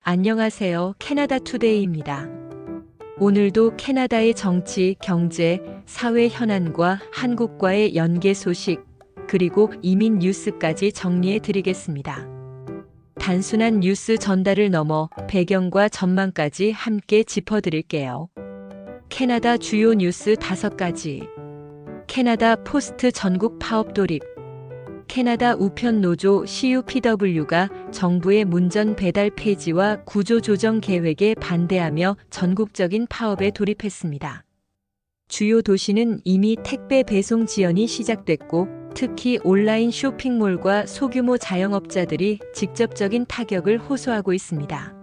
안녕하세요. 캐나다 투데이입니다. 오늘도 캐나다의 정치, 경제, 사회 현안과 한국과의 연계 소식, 그리고 이민 뉴스까지 정리해 드리겠습니다. 단순한 뉴스 전달을 넘어 배경과 전망까지 함께 짚어드릴게요. 캐나다 주요 뉴스 5가지. 캐나다 포스트 전국 파업 돌입. 캐나다 우편 노조 CUPW가 정부의 문전 배달 폐지와 구조 조정 계획에 반대하며 전국적인 파업에 돌입했습니다. 주요 도시는 이미 택배 배송 지연이 시작됐고, 특히 온라인 쇼핑몰과 소규모 자영업자들이 직접적인 타격을 호소하고 있습니다.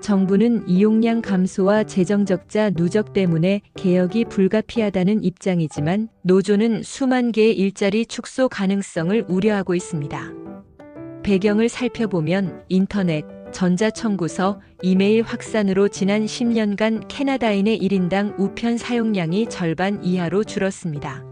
정부는 이용량 감소와 재정 적자 누적 때문에 개혁이 불가피하다는 입장이지만 노조는 수만 개의 일자리 축소 가능성을 우려하고 있습니다. 배경을 살펴보면 인터넷, 전자청구서, 이메일 확산으로 지난 10년간 캐나다인의 1인당 우편 사용량이 절반 이하로 줄었습니다.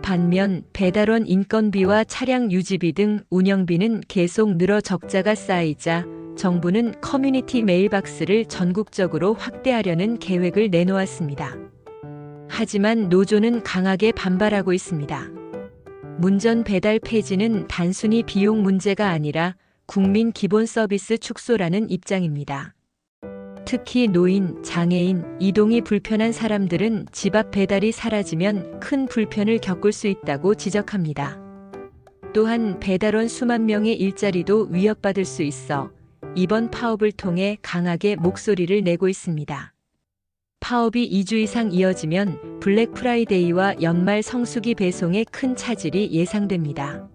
반면 배달원 인건비와 차량 유지비 등 운영비는 계속 늘어 적자가 쌓이자 정부는 커뮤니티 메일박스를 전국적으로 확대하려는 계획을 내놓았습니다. 하지만 노조는 강하게 반발하고 있습니다. 문전 배달 폐지는 단순히 비용 문제가 아니라 국민 기본 서비스 축소라는 입장입니다. 특히 노인, 장애인, 이동이 불편한 사람들은 집 앞 배달이 사라지면 큰 불편을 겪을 수 있다고 지적합니다. 또한 배달원 수만 명의 일자리도 위협받을 수 있어 이번 파업을 통해 강하게 목소리를 내고 있습니다. 파업이 2주 이상 이어지면 블랙 프라이데이와 연말 성수기 배송에 큰 차질이 예상됩니다.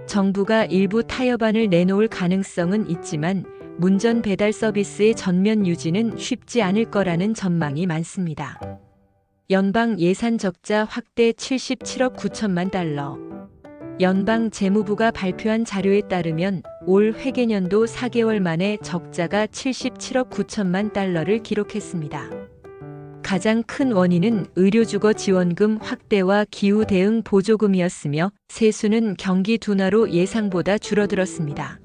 정부가 일부 타협안을 내놓을 가능성은 있지만 문전 배달 서비스의 전면 유지는 쉽지 않을 거라는 전망이 많습니다. 연방 예산 적자 확대 77억 9천만 달러. 연방 재무부가 발표한 자료에 따르면 올 회계년도 4개월 만에 적자가 77억 9천만 달러를 기록했습니다. 가장 큰 원인은 의료주거 지원금 확대와 기후 대응 보조금이었으며 세수는 경기 둔화로 예상보다 줄어들었습니다.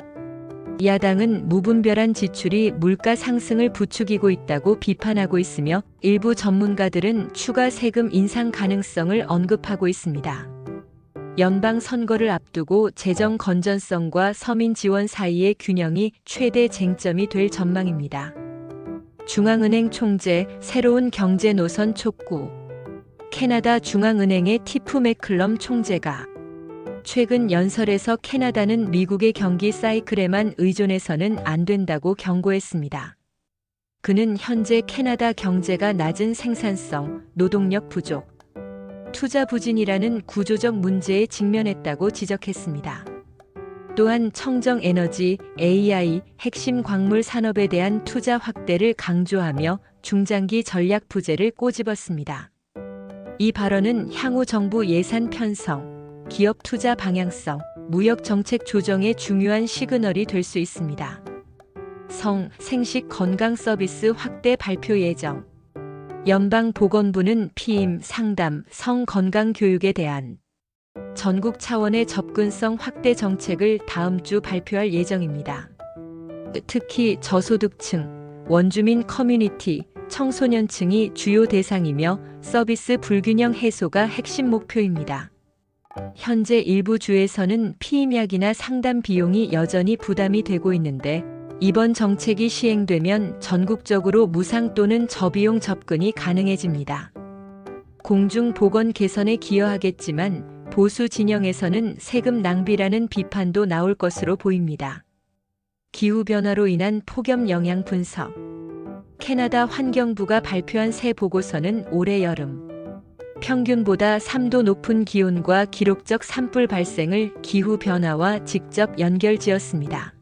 야당은 무분별한 지출이 물가 상승을 부추기고 있다고 비판하고 있으며 일부 전문가들은 추가 세금 인상 가능성을 언급하고 있습니다. 연방 선거를 앞두고 재정 건전성과 서민 지원 사이의 균형이 최대 쟁점이 될 전망입니다. 중앙은행 총재 새로운 경제 노선 촉구. 캐나다 중앙은행의 티프 맥클럼 총재가 최근 연설에서 캐나다는 미국의 경기 사이클에만 의존해서는 안 된다고 경고했습니다. 그는 현재 캐나다 경제가 낮은 생산성, 노동력 부족, 투자 부진이라는 구조적 문제에 직면했다고 지적했습니다. 또한 청정 에너지, AI, 핵심 광물 산업에 대한 투자 확대를 강조하며 중장기 전략 부재를 꼬집었습니다. 이 발언은 향후 정부 예산 편성, 기업 투자 방향성, 무역 정책 조정의 중요한 시그널이 될 수 있습니다. 생식 건강 서비스 확대 발표 예정. 연방보건부는 피임, 상담, 성건강 교육에 대한 전국 차원의 접근성 확대 정책을 다음 주 발표할 예정입니다. 특히 저소득층, 원주민 커뮤니티, 청소년층이 주요 대상이며 서비스 불균형 해소가 핵심 목표입니다. 현재 일부 주에서는 피임약이나 상담 비용이 여전히 부담이 되고 있는데 이번 정책이 시행되면 전국적으로 무상 또는 저비용 접근이 가능해집니다. 공중보건 개선에 기여하겠지만 보수 진영에서는 세금 낭비라는 비판도 나올 것으로 보입니다. 기후변화로 인한 폭염 영향 분석. 캐나다 환경부가 발표한 새 보고서는 올해 여름 평균보다 3도 높은 기온과 기록적 산불 발생을 기후변화와 직접 연결지었습니다.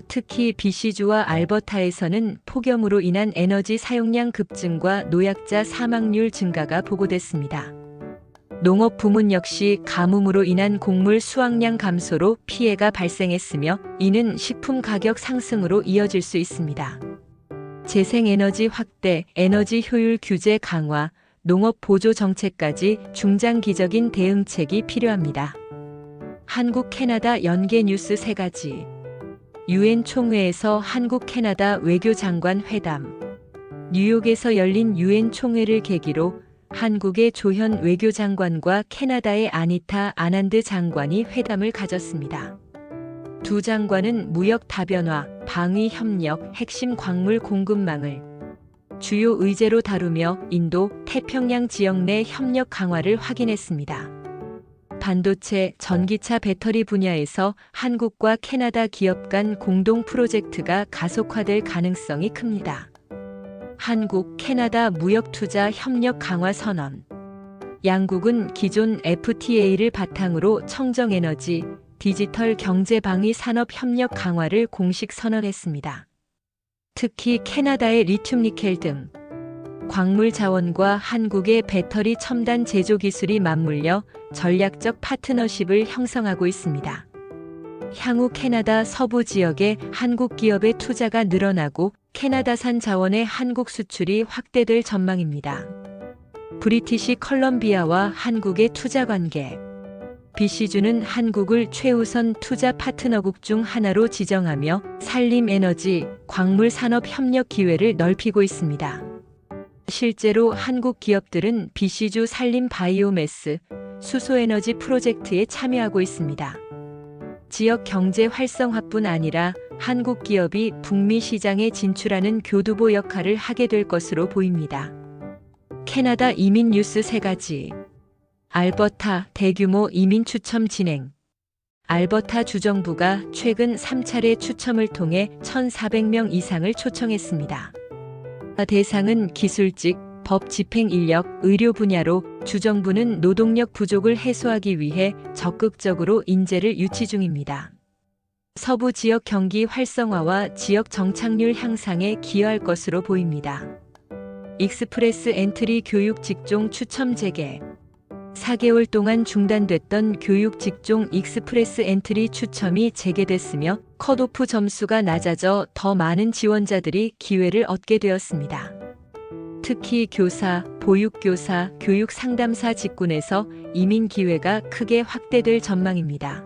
특히 BC주와 알버타에서는 폭염으로 인한 에너지 사용량 급증과 노약자 사망률 증가가 보고됐습니다. 농업 부문 역시 가뭄으로 인한 곡물 수확량 감소로 피해가 발생했으며 이는 식품 가격 상승으로 이어질 수 있습니다. 재생에너지 확대, 에너지 효율 규제 강화, 농업 보조 정책까지 중장기적인 대응책이 필요합니다. 한국 캐나다 연계 뉴스 3가지. 유엔 총회에서 한국 캐나다 외교장관 회담. 뉴욕에서 열린 유엔 총회를 계기로 한국의 조현 외교장관과 캐나다의 아니타 아난드 장관이 회담을 가졌습니다. 두 장관은 무역 다변화, 방위 협력, 핵심 광물 공급망을 주요 의제로 다루며 인도, 태평양 지역 내 협력 강화를 확인했습니다. 반도체, 전기차 배터리 분야에서 한국과 캐나다 기업 간 공동 프로젝트가 가속화될 가능성이 큽니다. 한국, 캐나다 무역 투자 협력 강화 선언. 양국은 기존 FTA를 바탕으로 청정에너지, 디지털 경제 방위 산업 협력 강화를 공식 선언했습니다. 특히 캐나다의 리튬 니켈 등 광물 자원과 한국의 배터리 첨단 제조 기술이 맞물려 전략적 파트너십을 형성하고 있습니다. 향후 캐나다 서부 지역에 한국 기업의 투자가 늘어나고 캐나다산 자원의 한국 수출이 확대될 전망입니다. 브리티시 컬럼비아와 한국의 투자 관계. BC주는 한국을 최우선 투자 파트너국 중 하나로 지정하며 산림 에너지, 광물 산업 협력 기회를 넓히고 있습니다. 실제로 한국 기업들은 BC주 산림 바이오매스, 수소에너지 프로젝트에 참여하고 있습니다. 지역 경제 활성화뿐 아니라 한국 기업이 북미 시장에 진출하는 교두보 역할을 하게 될 것으로 보입니다. 캐나다 이민 뉴스 3가지. 알버타 대규모 이민 추첨 진행. 알버타 주정부가 최근 3차례 추첨을 통해 1,400명 이상을 초청했습니다. 대상은 기술직, 법 집행 인력, 의료 분야로 주정부는 노동력 부족을 해소하기 위해 적극적으로 인재를 유치 중입니다. 서부 지역 경기 활성화와 지역 정착률 향상에 기여할 것으로 보입니다. 익스프레스 엔트리 교육 직종 추첨 재개. 4개월 동안 중단됐던 교육 직종 익스프레스 엔트리 추첨이 재개됐으며 컷오프 점수가 낮아져 더 많은 지원자들이 기회를 얻게 되었습니다. 특히 교사, 보육교사, 교육상담사 직군에서 이민 기회가 크게 확대될 전망입니다.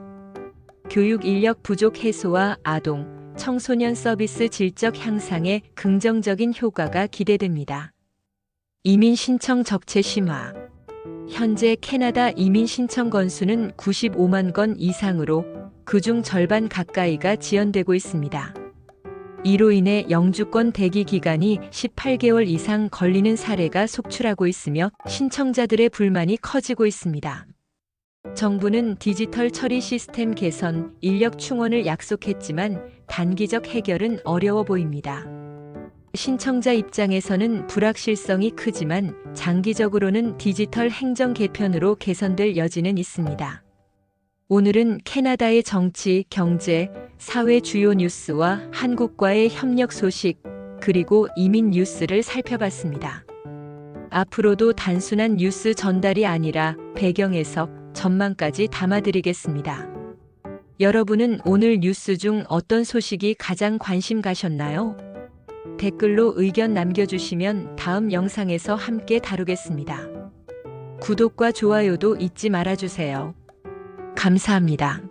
교육 인력 부족 해소와 아동, 청소년 서비스 질적 향상에 긍정적인 효과가 기대됩니다. 이민 신청 적체 심화. 현재 캐나다 이민 신청 건수는 95만 건 이상으로 그중 절반 가까이가 지연되고 있습니다. 이로 인해 영주권 대기 기간이 18개월 이상 걸리는 사례가 속출하고 있으며 신청자들의 불만이 커지고 있습니다. 정부는 디지털 처리 시스템 개선, 인력 충원을 약속했지만 단기적 해결은 어려워 보입니다. 신청자 입장에서는 불확실성이 크지만 장기적으로는 디지털 행정 개편으로 개선될 여지는 있습니다. 오늘은 캐나다의 정치, 경제, 사회 주요 뉴스와 한국과의 협력 소식, 그리고 이민 뉴스를 살펴봤습니다. 앞으로도 단순한 뉴스 전달이 아니라 배경에서 전망까지 담아드리겠습니다. 여러분은 오늘 뉴스 중 어떤 소식이 가장 관심 가셨나요? 댓글로 의견 남겨주시면 다음 영상에서 함께 다루겠습니다. 구독과 좋아요도 잊지 말아주세요. 감사합니다.